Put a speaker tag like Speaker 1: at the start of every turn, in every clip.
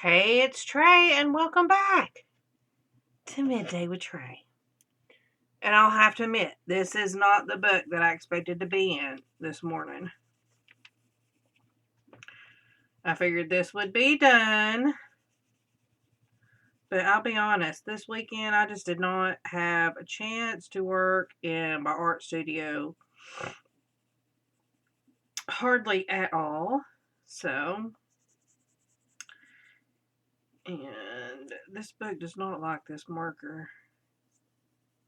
Speaker 1: Hey, it's Trey, and welcome back to Midday with Trey. And I'll have to admit, this is not the book that I expected to be in this morning. I figured this would be done. But I'll be honest, this weekend I just did not have a chance to work in my art studio. Hardly at all. So, and this book does not like this marker.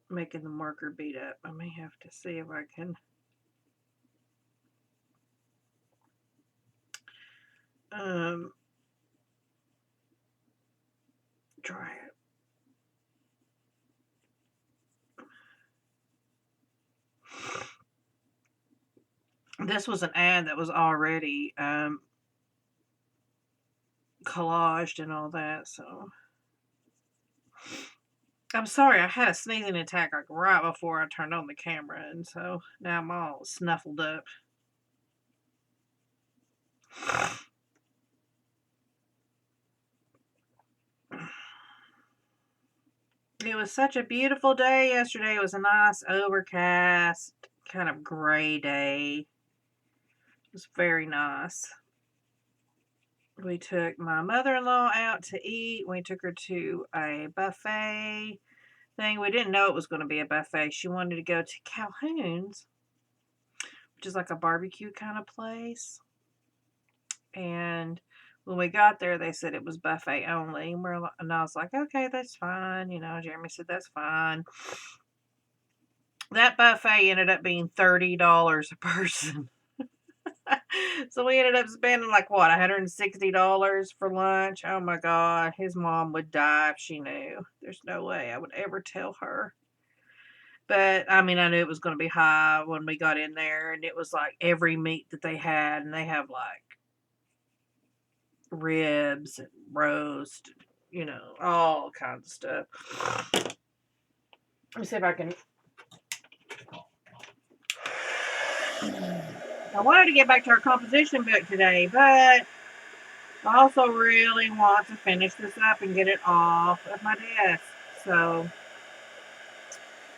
Speaker 1: Making the marker beat up. I may have to see if I can try it. This was an ad that was already collaged and all that, so I'm sorry, I had a sneezing attack like right before I turned on the camera, and so now I'm all snuffled up. It was such a beautiful day yesterday. It was a nice overcast, kind of gray day. It was very nice. We took my mother-in-law out to eat. We took her to a buffet thing. We didn't know it was going to be a buffet. She wanted to go to Calhoun's, which is like a barbecue kind of place. And when we got there, they said it was buffet only. And I was like, okay, that's fine. You know, Jeremy said that's fine. That buffet ended up being $30 a person. So we ended up spending like what, $160 for lunch. Oh my God, his mom would die if she knew. There's no way I would ever tell her. But I mean, I knew it was going to be high when we got in there, and it was like every meat that they had, and they have like ribs and roast, you know, all kinds of stuff. Let me see if I can. I wanted to get back to our composition book today, but I also really want to finish this up and get it off of my desk. So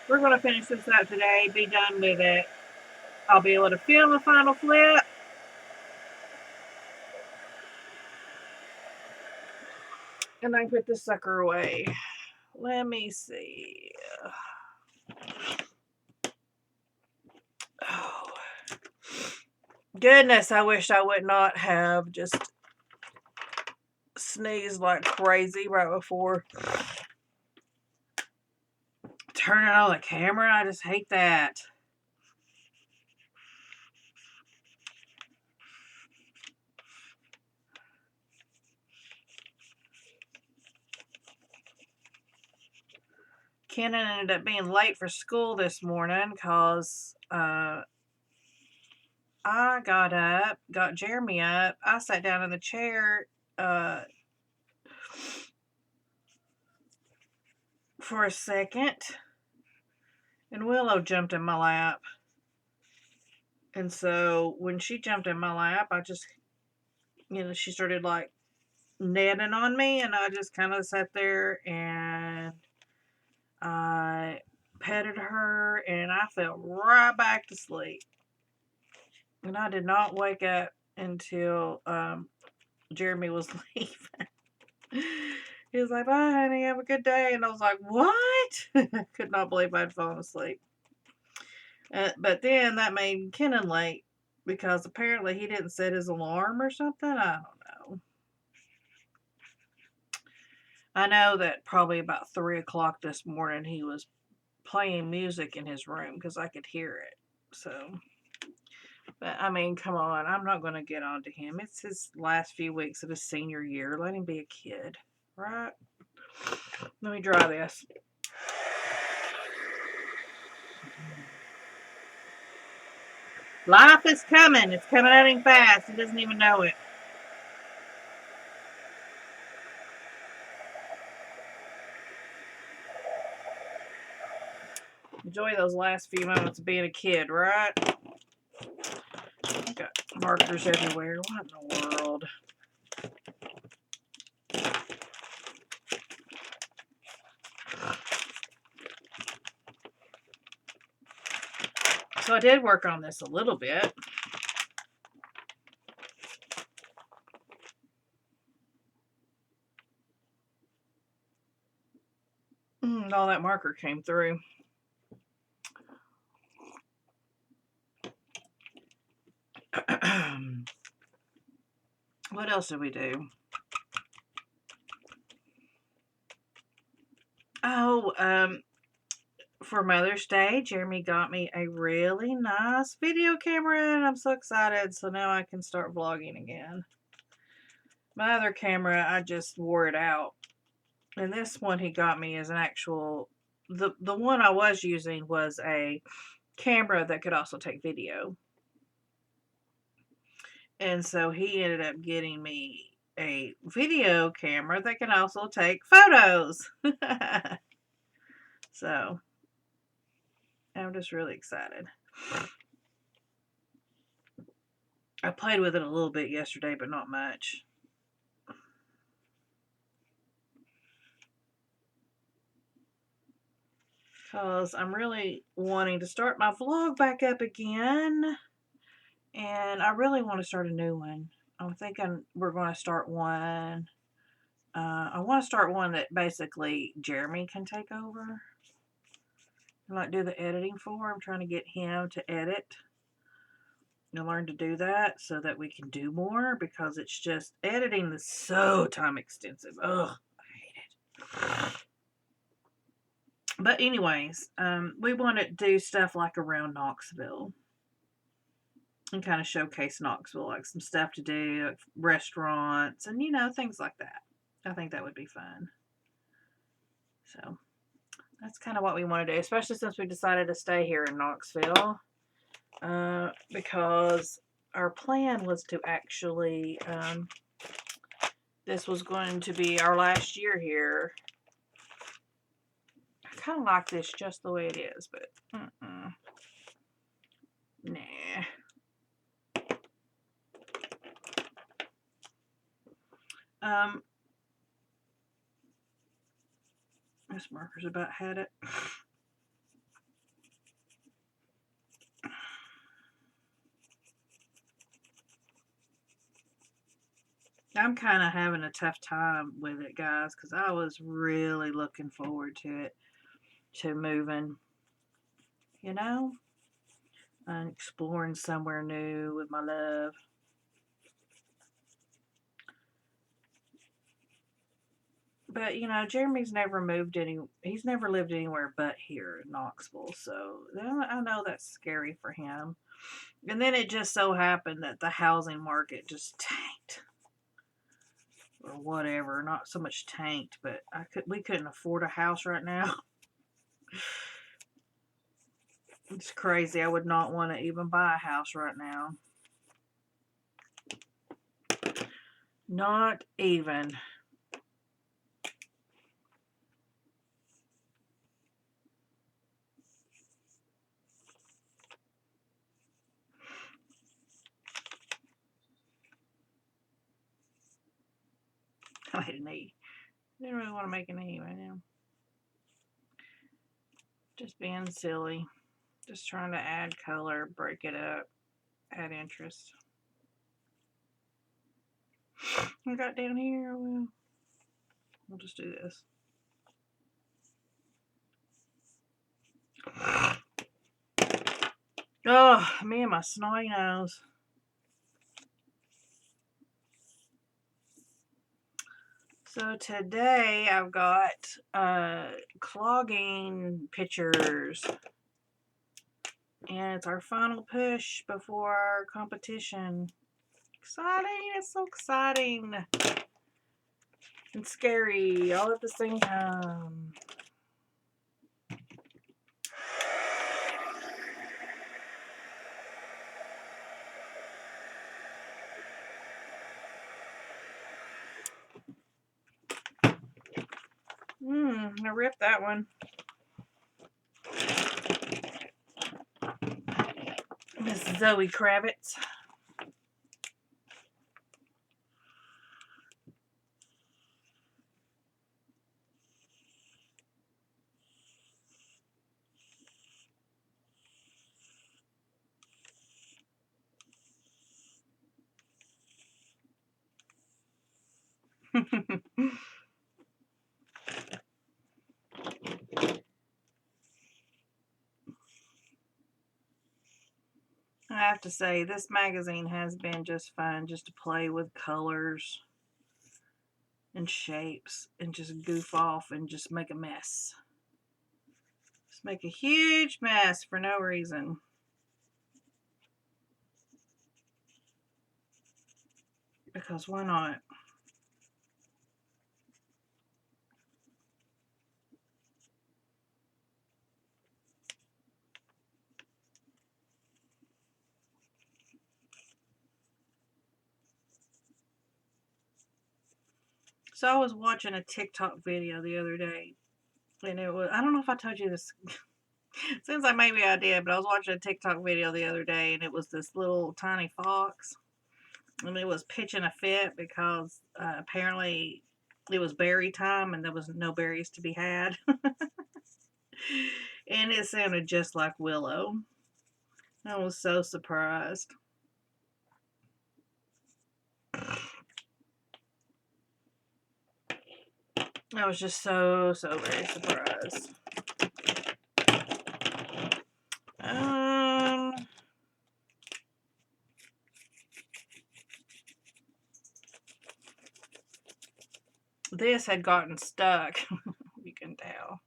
Speaker 1: we're going to finish this up today, be done with it. I'll be able to film the final flip. And then put this sucker away. Let me see. Oh. Goodness, I wish I would not have just sneezed like crazy right before turning on the camera. I just hate that. Kenan ended up being late for school this morning because I got up, got Jeremy up. I sat down in the chair for a second, and Willow jumped in my lap. And so when she jumped in my lap, I just, she started like netting on me, and I just kind of sat there and I petted her, and I fell right back to sleep. And I did not wake up until Jeremy was leaving. He was like, bye, honey, have a good day. And I was like, what? Could not believe I'd fallen asleep. But then that made Kenan late because apparently he didn't set his alarm or something. I don't know. I know that probably about 3 o'clock this morning he was playing music in his room because I could hear it. So, but I mean, come on. I'm not going to get on to him. It's his last few weeks of his senior year. Let him be a kid, right? Let me dry this. Life is coming. It's coming at him fast. He doesn't even know it. Enjoy those last few moments of being a kid, right? Got markers everywhere. What in the world? So I did work on this a little bit. All that marker came through. What else did we do? Oh, for Mother's Day, Jeremy got me a really nice video camera, and I'm so excited. So now I can start vlogging again. My other camera, I just wore it out. And this one he got me is an actual... The one I was using was a camera that could also take video. And so he ended up getting me a video camera that can also take photos. So I'm just really excited. I played with it a little bit yesterday, but not much. Because I'm really wanting to start my vlog back up again. And I really want to start a new one. I'm thinking we're going to start one. I want to start one that basically Jeremy can take over. And like do the editing for. I'm trying to get him to edit. And learn to do that so that we can do more. Because it's just, editing is so time extensive. Ugh, I hate it. But anyways, we want to do stuff like around Knoxville. And kind of showcase Knoxville, like some stuff to do, like restaurants, and you know, things like that. I think that would be fun. So that's kind of what we want to do, especially since we decided to stay here in Knoxville. Because our plan was to actually, this was going to be our last year here. I kind of like this just the way it is, but nah. This marker's about had it. I'm kind of having a tough time with it, guys, because I was really looking forward to it, to moving, you know, and exploring somewhere new with my love. But, you know, Jeremy's never he's never lived anywhere but here in Knoxville, so I know that's scary for him. And then it just so happened that the housing market just tanked. Or whatever, not so much tanked, but we couldn't afford a house right now. It's crazy. I would not want to even buy a house right now. Not even. I made an E. Didn't really want to make an E right now. Just being silly. Just trying to add color, break it up, add interest. I got down here. We'll just do this. Oh, me and my snotty nose. So today I've got clogging pictures. And it's our final push before our competition. Exciting! It's so exciting. And scary all at the same time. I ripped that one. Miss Zoe Kravitz. I have to say, this magazine has been just fun just to play with colors and shapes and just goof off and just make a mess. Just make a huge mess for no reason. Because why not? So I was watching a TikTok video the other day, and it was, I don't know if I told you this. Seems like maybe I did, but I was watching a TikTok video the other day, and it was this little tiny fox, and it was pitching a fit because apparently it was berry time and there was no berries to be had. And it sounded just like Willow. I was so surprised. I was just so very surprised. This had gotten stuck. You can tell.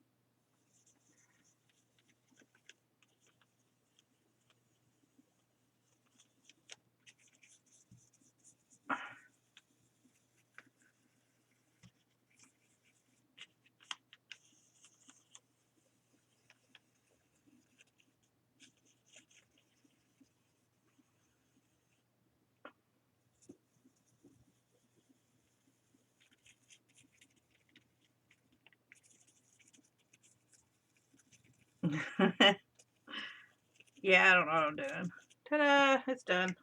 Speaker 1: Yeah, I don't know what I'm doing. Ta-da! It's done.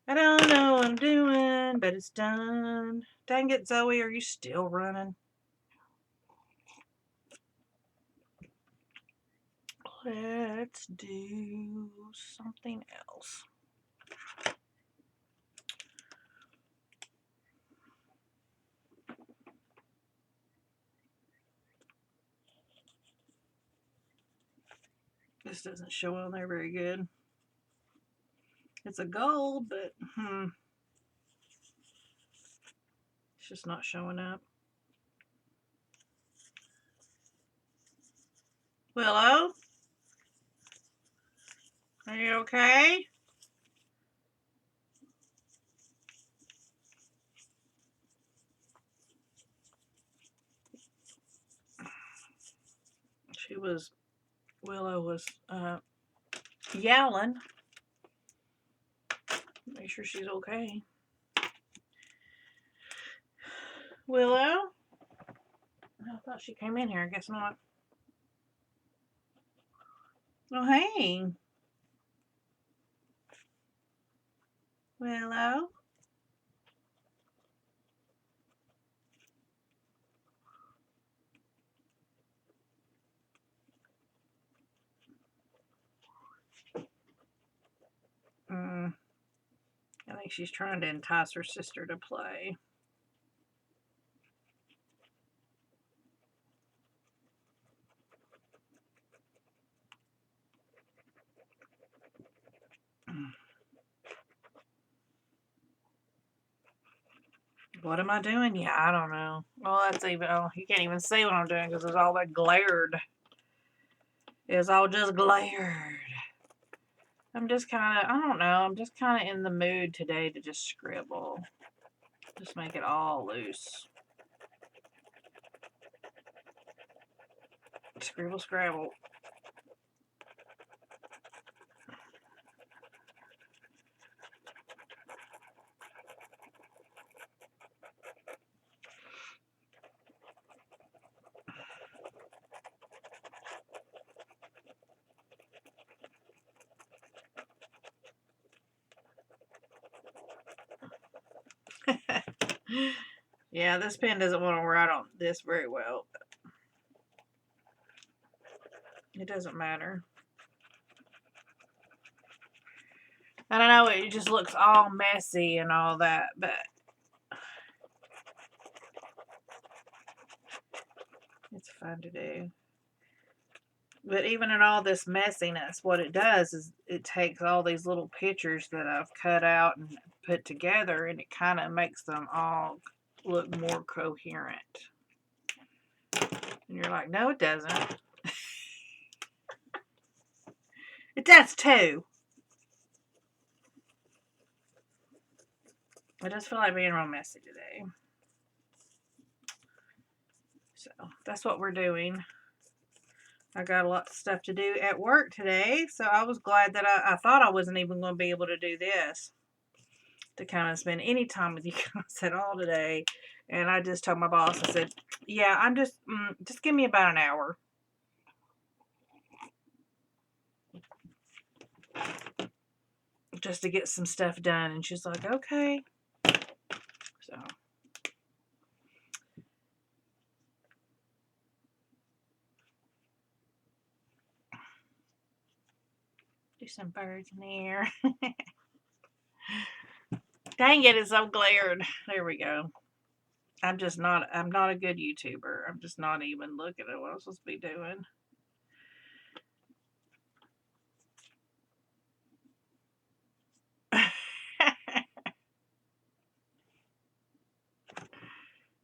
Speaker 1: I don't know what I'm doing, but it's done. Dang it, Zoe, are you still running? Let's do something else. This doesn't show on there very good. It's a gold, but it's just not showing up. Willow? Are you okay? Willow was yowling. Make sure she's okay. Willow? I thought she came in here. I guess not. Oh, hey. Willow? I think she's trying to entice her sister to play. What am I doing? Yeah, I don't know. Well, that's even, oh, you can't even see what I'm doing because it's all that glared. It's all just glared. I'm just kind of, I don't know, I'm just kind of in the mood today to just scribble. Just make it all loose. Scribble, scrabble. Yeah, this pen doesn't want to write on this very well. It doesn't matter. I don't know, it just looks all messy and all that, but It's fun to do. But even in all this messiness, what it does is it takes all these little pictures that I've cut out and put together, and it kind of makes them all look more coherent. And you're like, no, it doesn't. It does too. I just feel like being real messy today. So that's what we're doing. I got a lot of stuff to do at work today, so I was glad that I thought I wasn't even going to be able to do this, to kind of spend any time with you guys at all today. And I just told my boss, I said, yeah, I'm just give me about an hour. Just to get some stuff done. And she's like, okay. So. Do some birds in the air. Dang it, it's so glared. There we go. I'm not a good YouTuber. I'm just not even looking at what I'm supposed to be doing.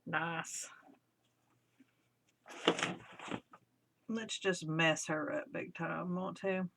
Speaker 1: Nice. Let's just mess her up big time, want to?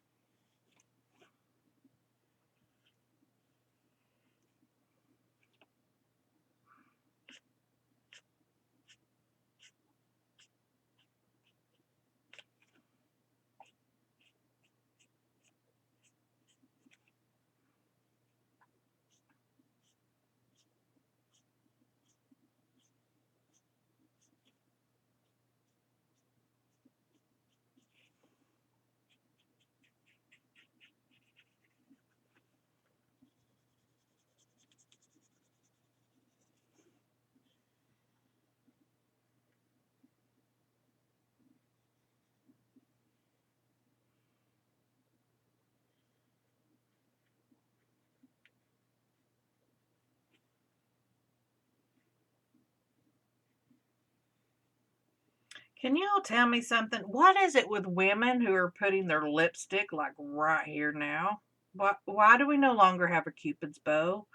Speaker 1: Can y'all tell me something? What is it with women who are putting their lipstick like right here now? Why do we no longer have a Cupid's bow?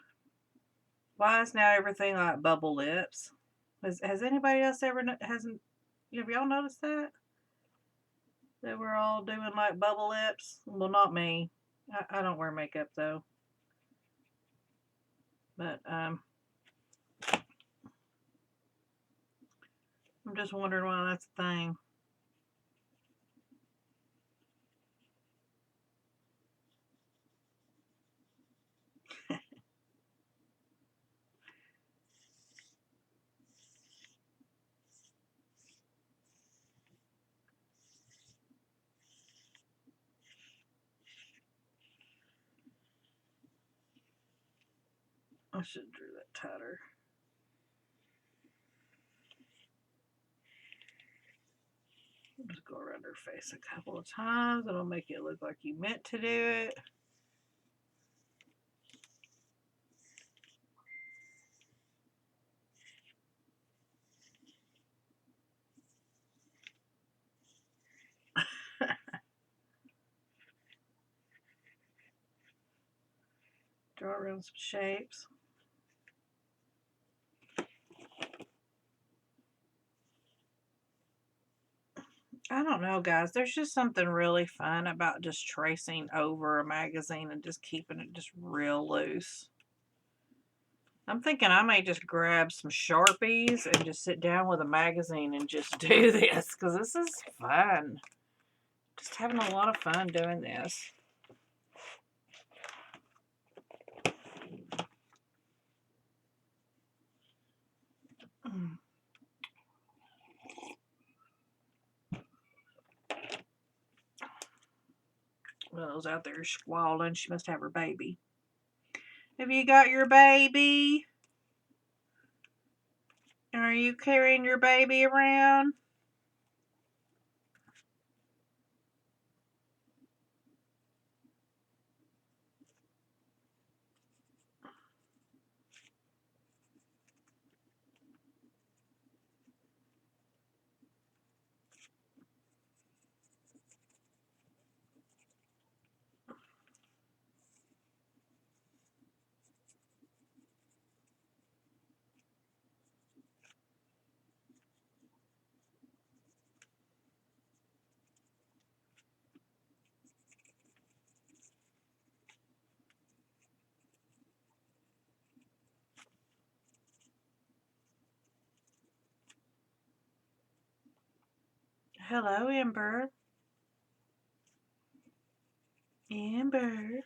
Speaker 1: Why is now everything like bubble lips? Has anybody else ever hasn't? Have y'all noticed that? That we're all doing like bubble lips? Well, not me. I don't wear makeup though. But I'm just wondering why that's a thing. I should have drew that tighter. Just go around her face a couple of times. It'll make it look like you meant to do it. Draw around some shapes. I don't know, guys. There's just something really fun about just tracing over a magazine and just keeping it just real loose. I'm thinking I may just grab some Sharpies and just sit down with a magazine and just do this, because this is fun. Just having a lot of fun doing this. Willow's out there squalling. She must have her baby. Have you got your baby? Are you carrying your baby around? Hello, Amber. Amber.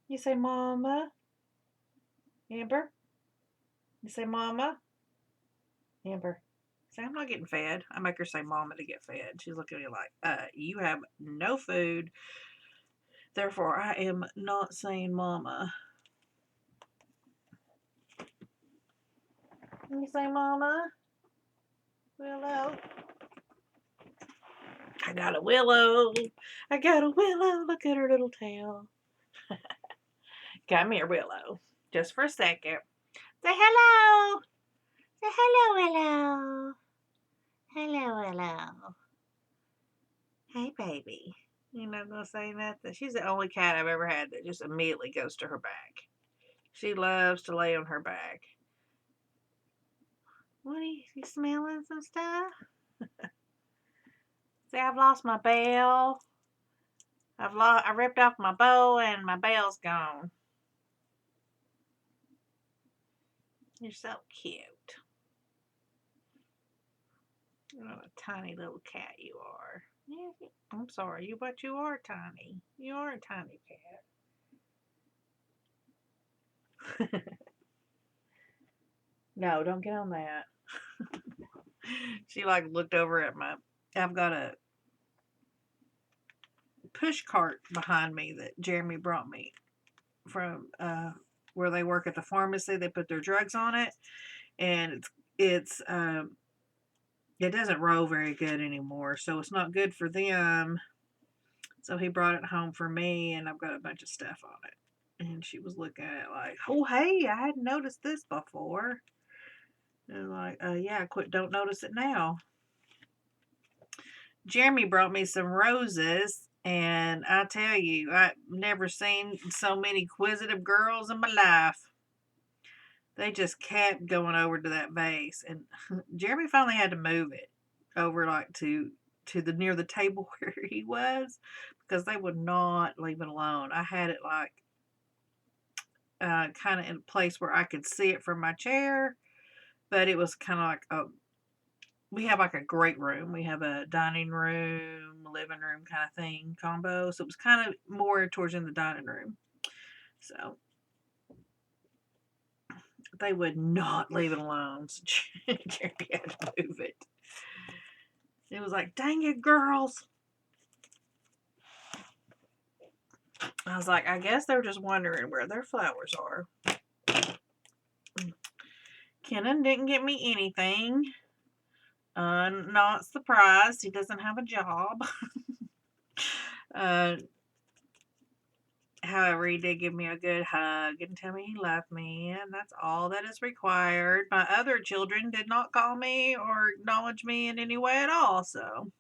Speaker 1: You say mama? Amber? You say mama? Amber. Say, I'm not getting fed. I make her say mama to get fed. She's looking at me like, you have no food. Therefore, I am not saying mama. You say mama? Willow. I got a willow. I got a willow. Look at her little tail. Come here, Willow. Just for a second. Say hello. Say hello, Willow. Hello, Willow. Hey, baby. You're not going to say nothing? She's the only cat I've ever had that just immediately goes to her back. She loves to lay on her back. What are you smelling some stuff? See, I've lost my bell. I ripped off my bow and my bell's gone. You're so cute. What a tiny little cat you are. Yeah, I'm sorry, but you are tiny. You are a tiny cat. No, don't get on that. She like looked over at I've got a push cart behind me that Jeremy brought me from where they work at the pharmacy. They put their drugs on it, and it doesn't roll very good anymore, so it's not good for them. So he brought it home for me, and I've got a bunch of stuff on it. And she was looking at it like, oh, hey, I hadn't noticed this before. And like, yeah, don't notice it now. Jeremy brought me some roses, and I tell you, I've never seen so many inquisitive girls in my life. They just kept going over to that vase, and Jeremy finally had to move it over like to the near the table where he was, because they would not leave it alone. I had it like kind of in a place where I could see it from my chair, but it was kind of like we have like a great room. We have a dining room, living room kind of thing combo, so it was kind of more towards in the dining room. So they would not leave it alone. So Jeremy had to move it. It was like, dang it, girls. I was like, I guess they're just wondering where their flowers are. Kenan didn't get me anything. Not surprised. He doesn't have a job. However, he did give me a good hug and tell me he loved me, and that's all that is required. My other children did not call me or acknowledge me in any way at all, so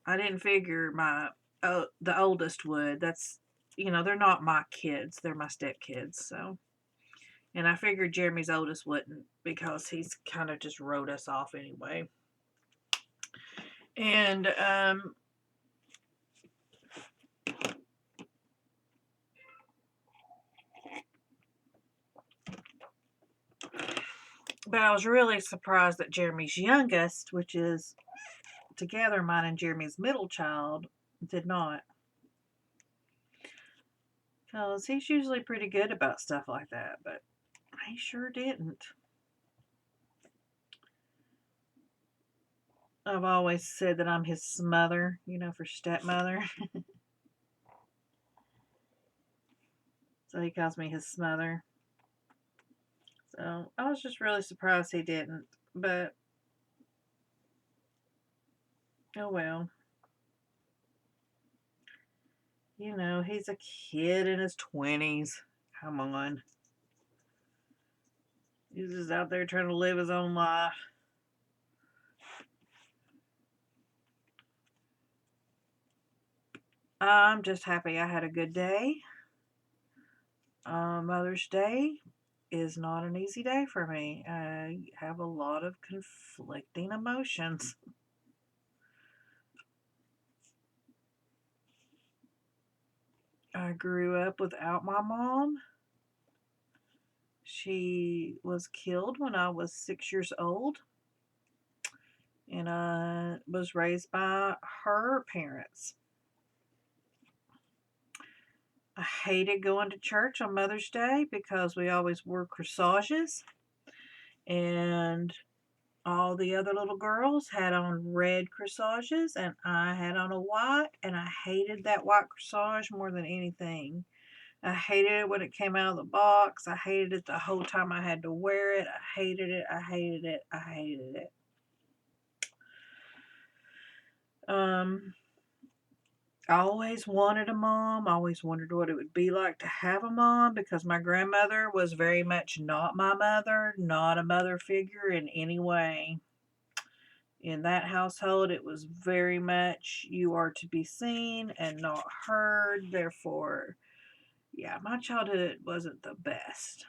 Speaker 1: I didn't figure the oldest would. That's, they're not my kids. They're my stepkids, so. And I figured Jeremy's oldest wouldn't, because he's kind of just wrote us off anyway. And, but I was really surprised that Jeremy's youngest, which is together mine and Jeremy's middle child, did not. Because he's usually pretty good about stuff like that, but he sure didn't. I've always said that I'm his smother, for stepmother. So he calls me his smother. So I was just really surprised he didn't, but oh well. He's a kid in his 20s. Come on. He's just out there trying to live his own life. I'm just happy I had a good day. Mother's Day is not an easy day for me. I have a lot of conflicting emotions. I grew up without my mom. She was killed when I was 6 years old. and I was raised by her parents. I hated going to church on Mother's Day because we always wore corsages, and all the other little girls had on red corsages, and I had on a white, and I hated that white corsage more than anything. I hated it when it came out of the box. I hated it the whole time I had to wear it. I hated it. I hated it. I hated it. I always wanted a mom. I always wondered what it would be like to have a mom because my grandmother was very much not my mother, not a mother figure in any way. In that household, it was very much you are to be seen and not heard. Therefore, yeah, my childhood wasn't the best.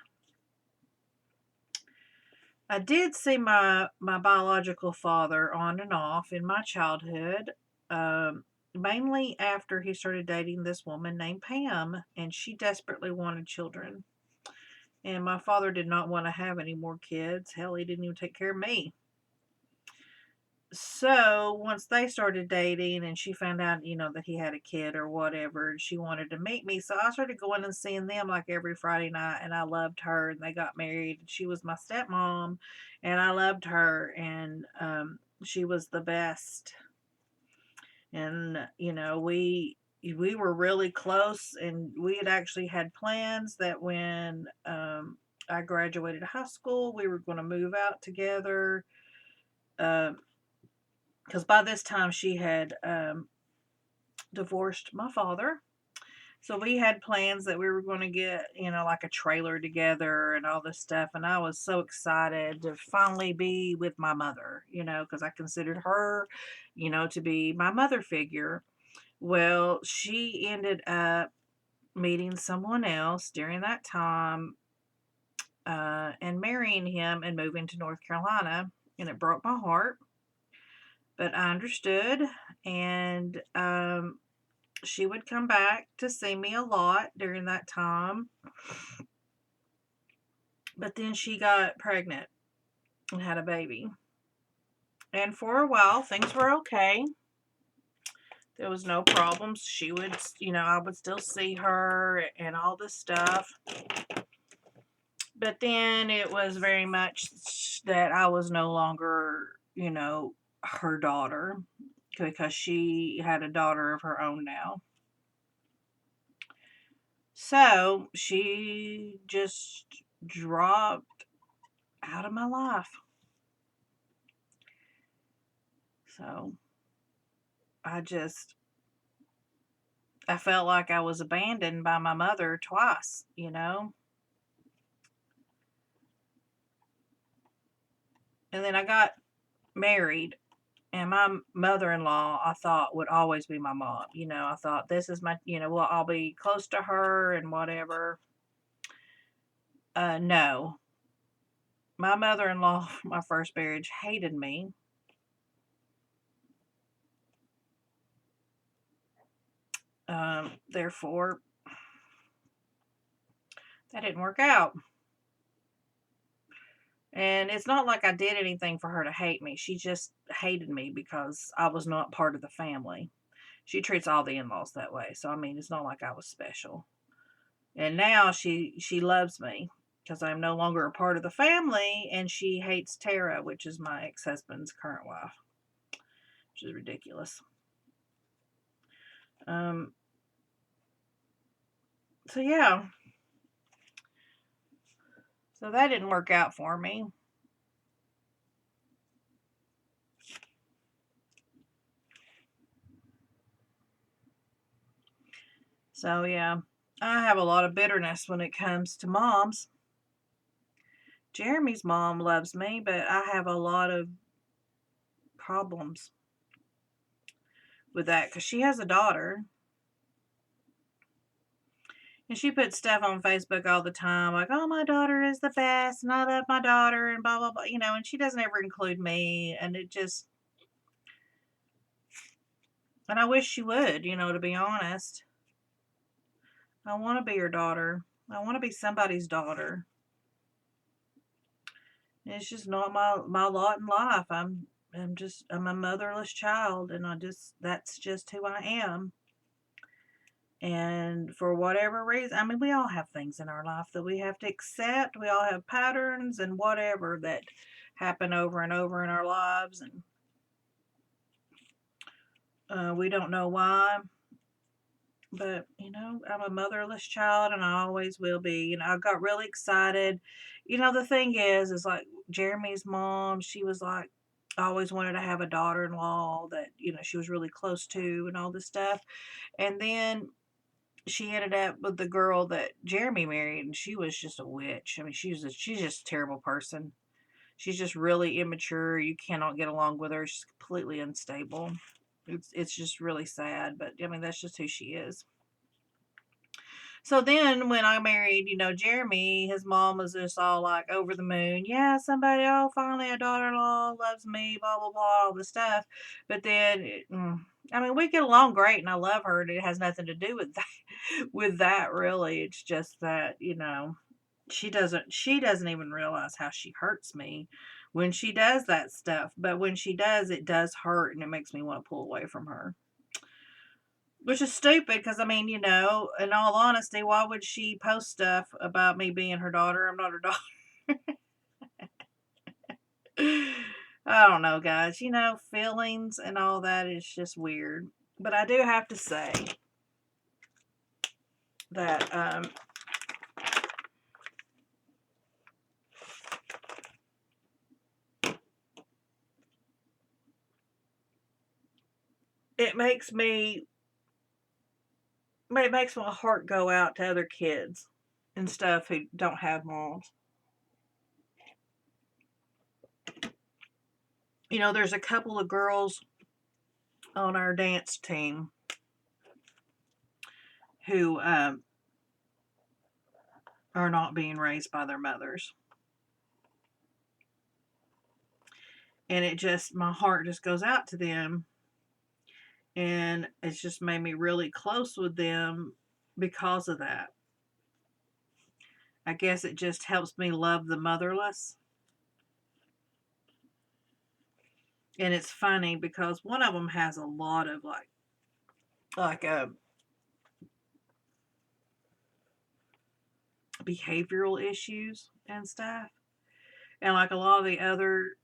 Speaker 1: I did see my biological father on and off in my childhood, mainly after he started dating this woman named Pam, and she desperately wanted children. And my father did not want to have any more kids. Hell, he didn't even take care of me. So once they started dating and she found out, that he had a kid or whatever, she wanted to meet me. So I started going and seeing them like every Friday night, and I loved her, and they got married. She was my stepmom, and I loved her, and she was the best. And we were really close, and we had actually had plans that when I graduated high school, we were going to move out together. Because by this time she had divorced my father. So we had plans that we were going to get, like a trailer together and all this stuff. And I was so excited to finally be with my mother, because I considered her, to be my mother figure. Well, she ended up meeting someone else during that time and marrying him and moving to North Carolina. And it broke my heart, but I understood. And she would come back to see me a lot during that time. But then she got pregnant and had a baby. And for a while, things were okay. There was no problems. She would, I would still see her and all this stuff. But then it was very much that I was no longer, her daughter, because she had a daughter of her own now. So she just dropped out of my life. So I felt like I was abandoned by my mother twice, And then I got married, and my mother-in-law, I thought, would always be my mom. I thought, this is my, well, I'll be close to her and whatever. No. My mother-in-law, my first marriage, hated me. Therefore, that didn't work out. And it's not like I did anything for her to hate me. She just hated me because I was not part of the family. She treats all the in-laws that way. So, I mean, it's not like I was special. And now she loves me because I'm no longer a part of the family, and she hates Tara, which is my ex-husband's current wife, which is ridiculous. So, yeah. So that didn't work out for me. So, yeah, I have a lot of bitterness when it comes to moms. Jeremy's mom loves me, but I have a lot of problems with that because she has a daughter. And she puts stuff on Facebook all the time, like, oh, my daughter is the best, and I love my daughter, and blah, blah, blah, and she doesn't ever include me, and it just, and I wish she would, to be honest. I want to be her daughter. I want to be somebody's daughter. And it's just not my lot in life. I'm a motherless child, and that's just who I am. And for whatever reason, I mean, we all have things in our life that we have to accept. We all have patterns and whatever that happen over and over in our lives, and we don't know why. But, I'm a motherless child, and I always will be. I got really excited. The thing is like Jeremy's mom, she was like, always wanted to have a daughter-in-law that, she was really close to and all this stuff. And then she ended up with the girl that Jeremy married, and she was just a witch. I mean, she's just a terrible person. She's just really immature. You cannot get along with her. She's completely unstable. It's just really sad, but I mean, that's just who she is. So then when I married, Jeremy, his mom was just all like over the moon. Yeah, finally a daughter-in-law loves me, blah, blah, blah, all this stuff. But then, I mean, we get along great and I love her, and it has nothing to do with that really. It's just that, she doesn't even realize how she hurts me when she does that stuff. But when she does, it does hurt, and it makes me want to pull away from her. Which is stupid because, I mean, in all honesty, why would she post stuff about me being her daughter? I'm not her daughter. I don't know, guys. Feelings and all that is just weird. But I do have to say that it makes my heart go out to other kids and stuff who don't have moms. There's a couple of girls on our dance team who are not being raised by their mothers. And my heart just goes out to them. And it's just made me really close with them because of that. I guess it just helps me love the motherless. And it's funny because one of them has a lot of behavioral issues and stuff. And like a lot of the other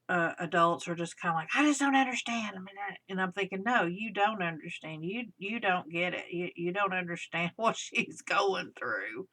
Speaker 1: adults are just kind of like, I just don't understand. I mean, and I'm thinking, no, you don't understand. You don't get it. You don't understand what she's going through.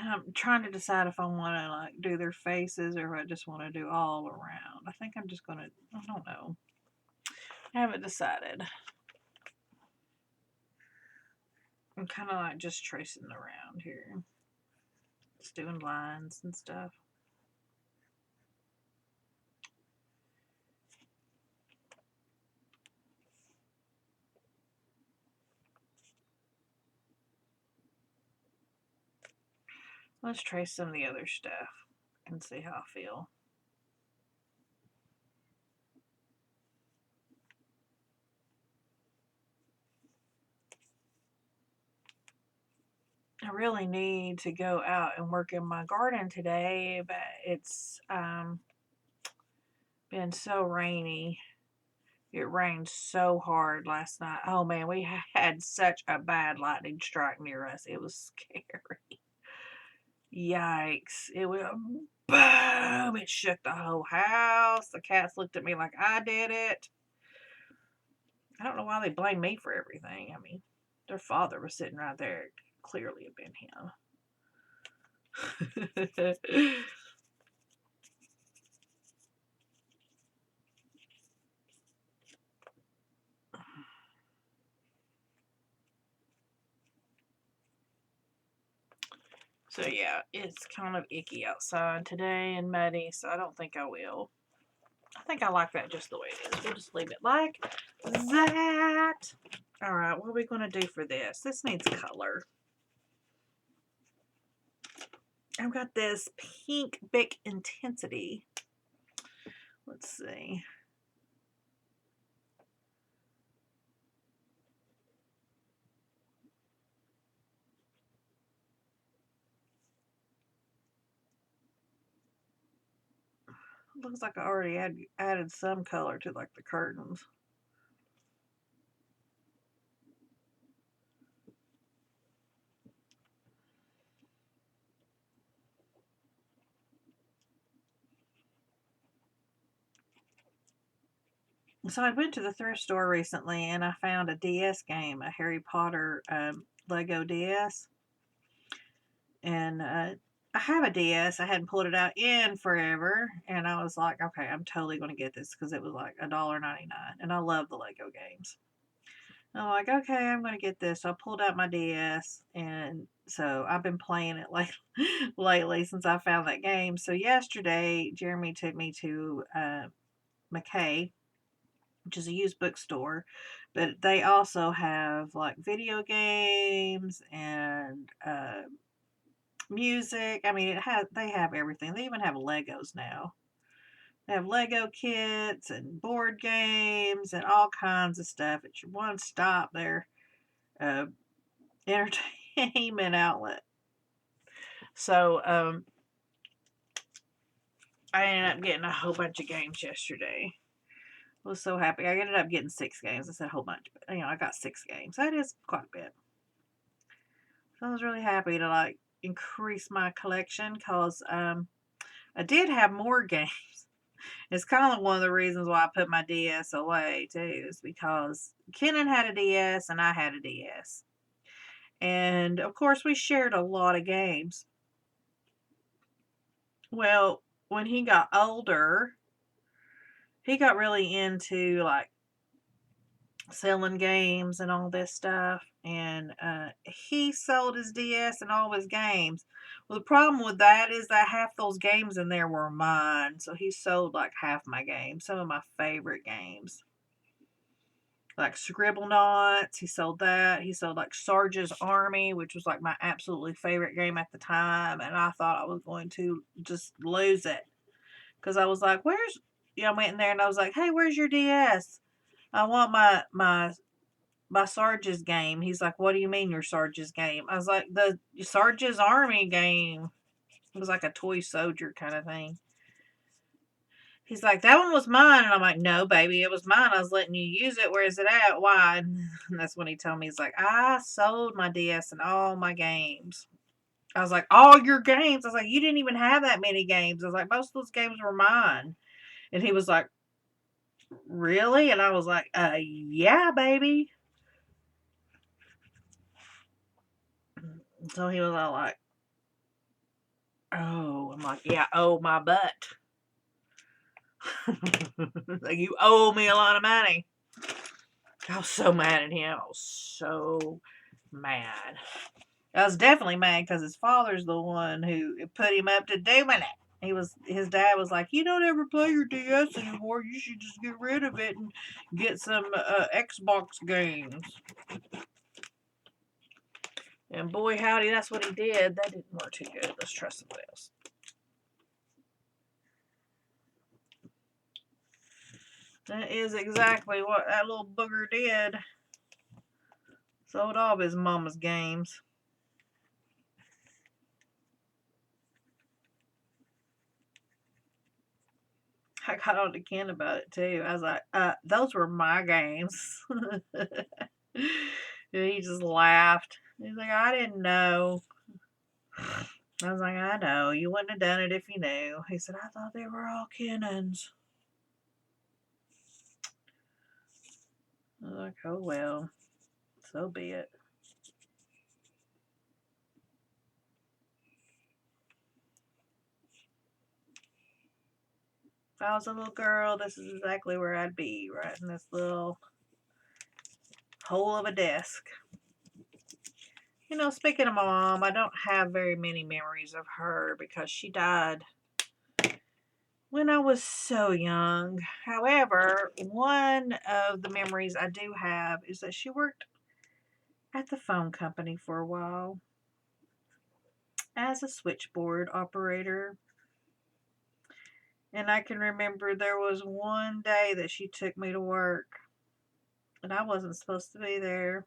Speaker 1: I'm trying to decide if I want to like do their faces or if I just want to do all around. I think I'm just going to, I don't know. I haven't decided. I'm kind of like just tracing around here. Just doing lines and stuff. Let's trace some of the other stuff and see how I feel. I really need to go out and work in my garden today, but it's been so rainy. It rained so hard last night. Oh man, we had such a bad lightning strike near us. It was scary. Yikes. It was boom. It shook the whole house. The cats looked at me like I did it. I don't know why they blame me for everything. I mean, their father was sitting right there. It clearly had been him. So yeah, it's kind of icky outside today and muddy, so I don't think I will. I think I like that just the way it is. We'll just leave it like that. All right, what are we going to do for this? This needs color. I've got this pink Bic Intensity. Let's see. Looks like I already added some color to like the curtains. So I went to the thrift store recently and I found a DS game, a Harry Potter Lego DS. And I have a DS. I hadn't pulled it out in forever. And I was like, okay, I'm totally going to get this because it was like $1.99. And I love the Lego games. I'm like, okay, I'm going to get this. So I pulled out my DS. And so I've been playing it like lately since I found that game. So yesterday, Jeremy took me to McKay, which is a used bookstore, but they also have like video games and music. I mean, they have everything. They even have Legos now. They have Lego kits and board games and all kinds of stuff. It's your one stop there, uh, entertainment outlet. So I ended up getting a whole bunch of games yesterday. I was so happy. I ended up getting 6 games. I said a whole bunch, but I got 6 games. That is quite a bit. So I was really happy to like increase my collection because I did have more games. It's kind of one of the reasons why I put my DS away too, is because Kenan had a DS and I had a DS. And of course, we shared a lot of games. Well, when he got older, he got really into like selling games and all this stuff. And he sold his DS and all his games. Well, the problem with that is that half those games in there were mine. So he sold like half my games, some of my favorite games. Like Scribblenauts, he sold that. He sold like Sarge's Army, which was like my absolutely favorite game at the time. And I thought I was going to just lose it. Because I was like, I went in there and I was like, hey, where's your DS? I want my Sarge's game. He's like, what do you mean your Sarge's game? I was like, the Sarge's Army game. It was like a toy soldier kind of thing. He's like, that one was mine. And I'm like, no, baby, it was mine. I was letting you use it. Where is it at? Why? And that's when he told me, he's like, I sold my DS and all my games. I was like, all your games? I was like, you didn't even have that many games. I was like, most of those games were mine. And he was like, really? And I was like, yeah, baby. So he was all like, oh. I'm like, yeah, oh, my butt. Like, you owe me a lot of money. I was so mad at him. I was so mad. I was definitely mad because his father's the one who put him up to doing it. His dad was like, you don't ever play your DS anymore. You should just get rid of it and get some Xbox games. And boy, howdy, that's what he did. That didn't work too good. Let's try something else. That is exactly what that little booger did. Sold all of his mama's games. I got on to Ken about it too. I was like, those were my games. And he just laughed. He's like, I didn't know. I was like, I know. You wouldn't have done it if you knew. He said, I thought they were all Kennan's. I was like, oh well. So be it. If I was a little girl, this is exactly where I'd be, right in this little hole of a desk. You know, speaking of my mom, I don't have very many memories of her because she died when I was so young. However, one of the memories I do have is that she worked at the phone company for a while as a switchboard operator. And I can remember there was one day that she took me to work and I wasn't supposed to be there.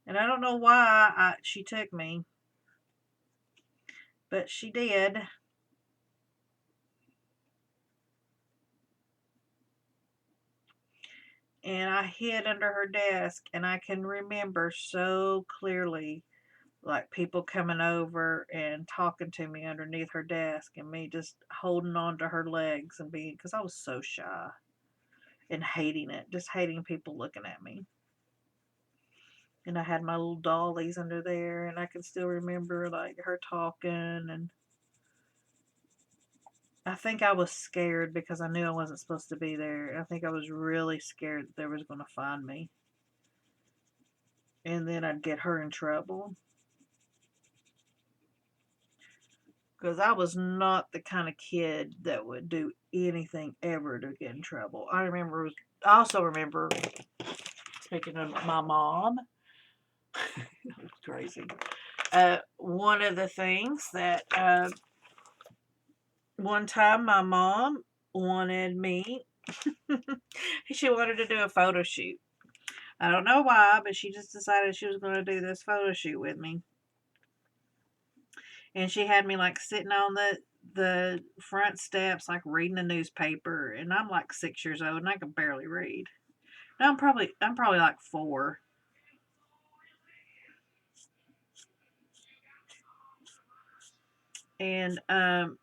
Speaker 1: And I don't know why she took me, but she did. And I hid under her desk, and I can remember so clearly like people coming over and talking to me underneath her desk and me just holding on to her legs and being, because I was so shy and hating it, just hating people looking at me. And I had my little dollies under there, and I can still remember like her talking, and I think I was scared because I knew I wasn't supposed to be there. I think I was really scared that they was going to find me. And then I'd get her in trouble. Because I was not the kind of kid that would do anything ever to get in trouble. I also remember, speaking of my mom, it's crazy. One of the things that one time my mom wanted me, she wanted to do a photo shoot. I don't know why, but she just decided she was going to do this photo shoot with me. And she had me like sitting on the front steps, like reading a newspaper, and I'm like 6 years old and I can barely read. No, I'm probably like 4. And I'm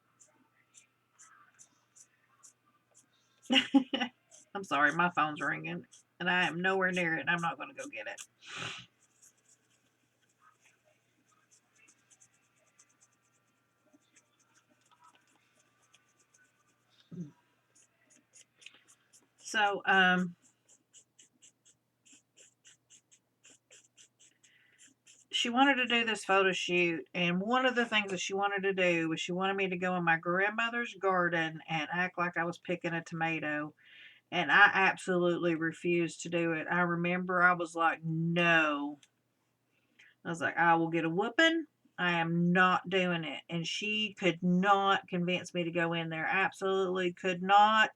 Speaker 1: sorry, my phone's ringing and I am nowhere near it and I'm not going to go get it. So she wanted to do this photo shoot, and one of the things that she wanted to do was she wanted me to go in my grandmother's garden and act like I was picking a tomato. And I absolutely refused to do it. I remember I was like, no. I was like, I will get a whooping. I am not doing it. And she could not convince me to go in there. Absolutely could not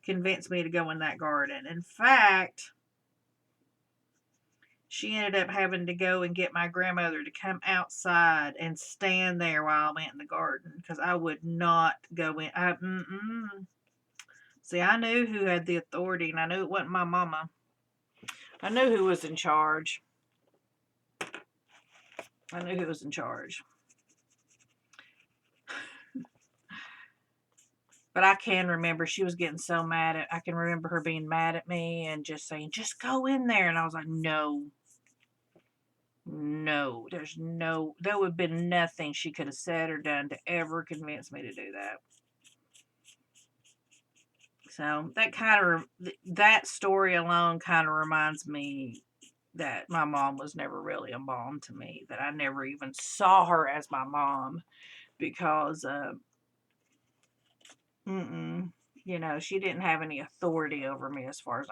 Speaker 1: convince me to go in that garden. In fact, she ended up having to go and get my grandmother to come outside and stand there while I went in the garden because I would not go in. See, I knew who had the authority, and I knew it wasn't my mama. I knew who was in charge. I knew who was in charge. But I can remember she was getting so mad I can remember her being mad at me and just saying, just go in there. And I was like, no, there would have been nothing she could have said or done to ever convince me to do that. So that story alone kind of reminds me that my mom was never really a mom to me, that I never even saw her as my mom because, she didn't have any authority over me as far as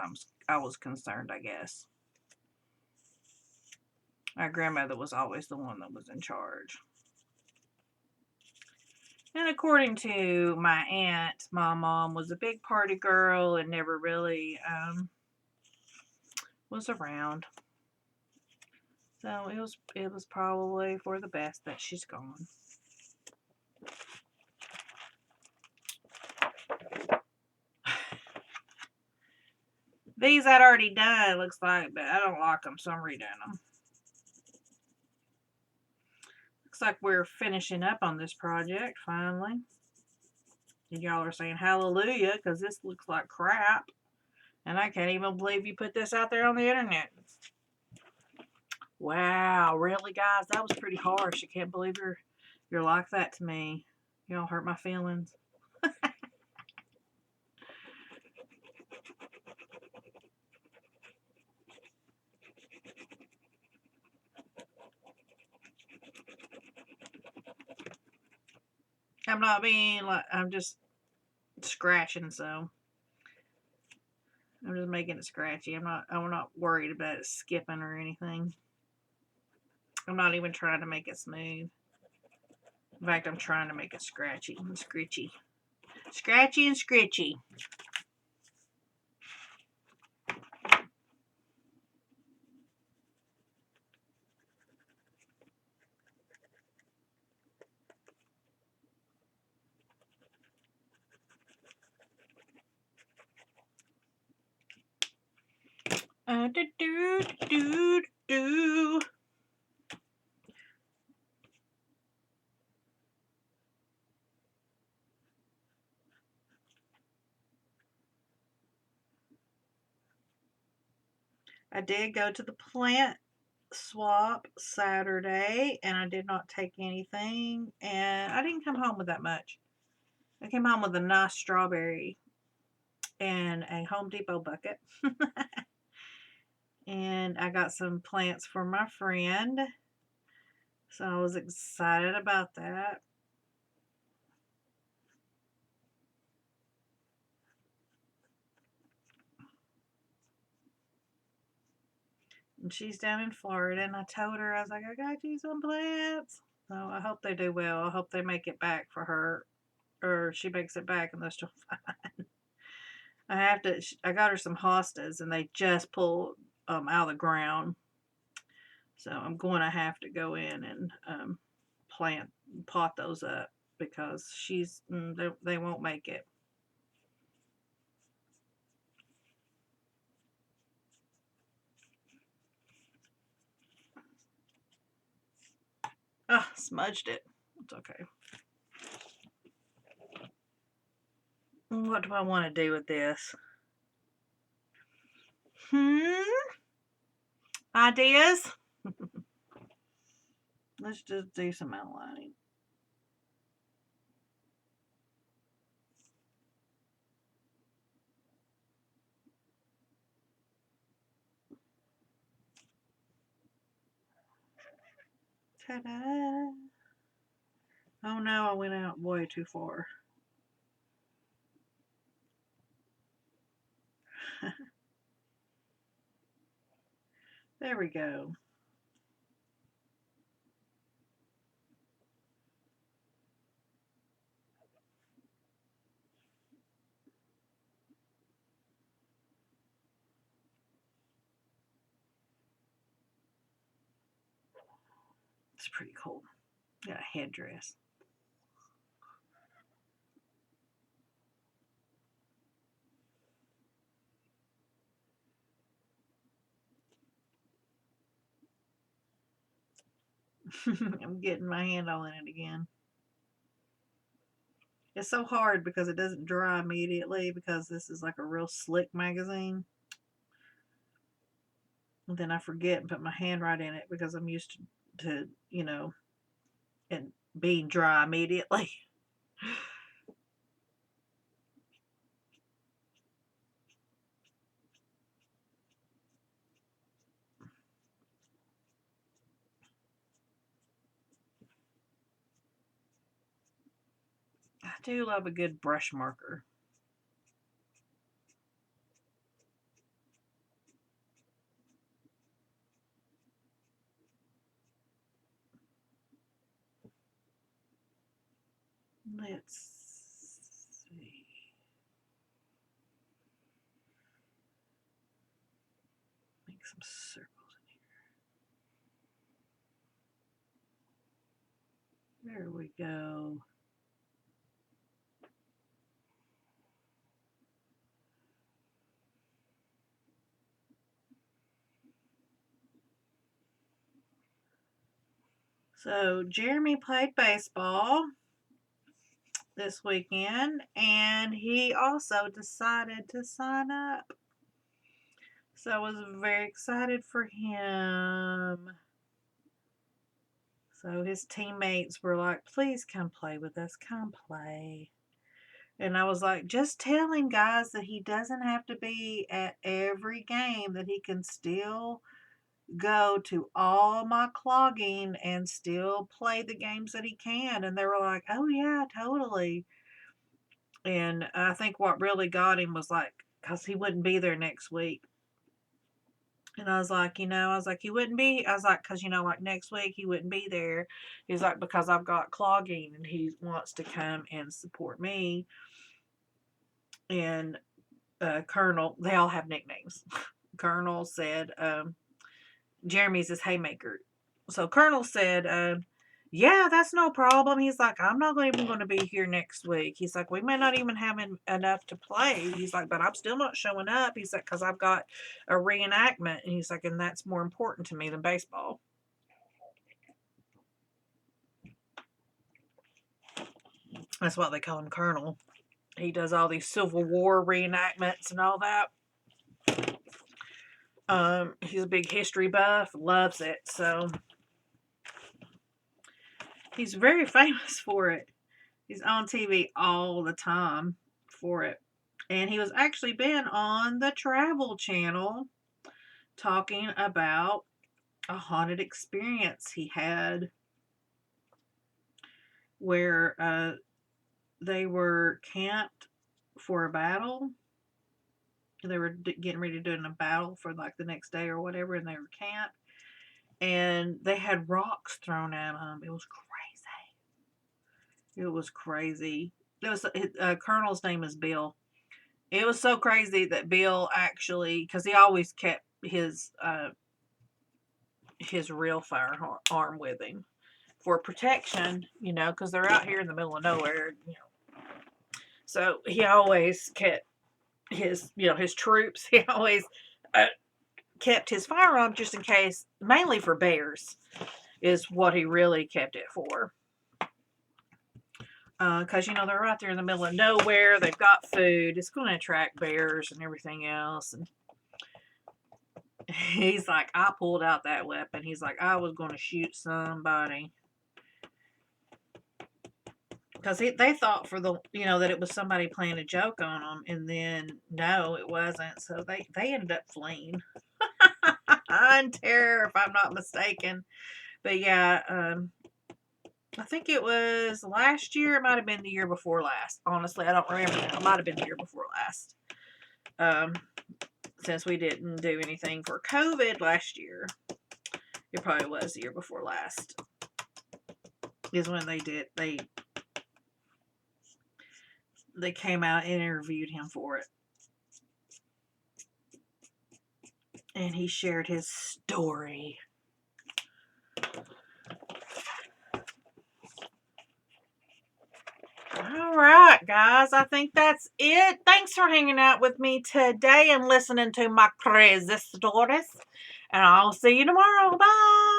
Speaker 1: I was concerned, I guess. My grandmother was always the one that was in charge. And according to my aunt, my mom was a big party girl and never really was around. So it was probably for the best that she's gone. These I'd already done, looks like, but I don't like them, so I'm redoing them. Looks like we're finishing up on this project, finally. And y'all are saying hallelujah, because this looks like crap. And I can't even believe you put this out there on the internet. Wow, really, guys? That was pretty harsh. I can't believe you're like that to me. Y'all hurt my feelings. I'm not being like, I'm just scratching, so I'm just making it scratchy. I'm not worried about it skipping or anything. I'm not even trying to make it smooth. In fact, I'm trying to make it scratchy and scritchy. Scratchy and scritchy. Do do do do. I did go to the plant swap Saturday, and I did not take anything, and I didn't come home with that much. I came home with a nice strawberry and a Home Depot bucket. And I got some plants for my friend, so I was excited about that. And she's down in Florida, and I told her, I was like, I got you some plants. So I hope they do well. I hope they make it back for her, or she makes it back and they're still fine. I got her some hostas, and they just pulled out of the ground. So I'm going to have to go in and pot those up, because they won't make it. Ah, smudged it. It's okay. What do I want to do with this? Ideas? Let's just do some outlining. Ta-da! Oh no, I went out way too far. There we go. It's pretty cool. Got a headdress. I'm getting my hand all in it again. It's so hard because it doesn't dry immediately, because this is like a real slick magazine. And then I forget and put my hand right in it, because I'm used to it being dry immediately. I do love a good brush marker. Let's see. Make some circles in here. There we go. So Jeremy played baseball this weekend, and he also decided to sign up. So I was very excited for him. So his teammates were like, please come play with us. Come play. And I was like, just tell him, guys, that he doesn't have to be at every game, that he can still go to all my clogging and still play the games that he can. And they were like, oh, yeah, totally. And I think what really got him was like, because he wouldn't be there next week. And I was like, he wouldn't be. I was like, because, like next week he wouldn't be there. He's like, because I've got clogging and he wants to come and support me. And Colonel, they all have nicknames. Colonel said, Jeremy's his haymaker. So Colonel said, yeah, that's no problem. He's like, I'm not even going to be here next week. He's like, we may not even have enough to play. He's like, but I'm still not showing up. He's like, because I've got a reenactment. And he's like, and that's more important to me than baseball. That's why they call him Colonel. He does all these Civil War reenactments and all that. He's a big history buff, loves it. So he's very famous for it. He's on TV all the time for it. And he was actually been on the Travel Channel talking about a haunted experience he had where they were camped for a battle. They were getting ready to do a battle for like the next day or whatever, and they were camped. And they had rocks thrown at them. It was crazy. It was crazy. It was Colonel's name is Bill. It was so crazy that Bill actually, because he always kept his real firearm with him for protection, because they're out here in the middle of nowhere, So he always kept his troops. He always kept his firearm just in case, mainly for bears, is what he really kept it for. Because, they're right there in the middle of nowhere. They've got food. It's going to attract bears and everything else. And he's like, I pulled out that weapon. He's like, I was going to shoot somebody. Because they thought that it was somebody playing a joke on them. And then, no, it wasn't. So they ended up fleeing. In terror, if I'm not mistaken. But yeah, I think it was last year. It might have been the year before last. Honestly, I don't remember now. It might have been the year before last. Since we didn't do anything for COVID last year. It probably was the year before last. Is when they came out and interviewed him for it. And he shared his story. All right, guys. I think that's it. Thanks for hanging out with me today and listening to my crazy stories. And I'll see you tomorrow. Bye.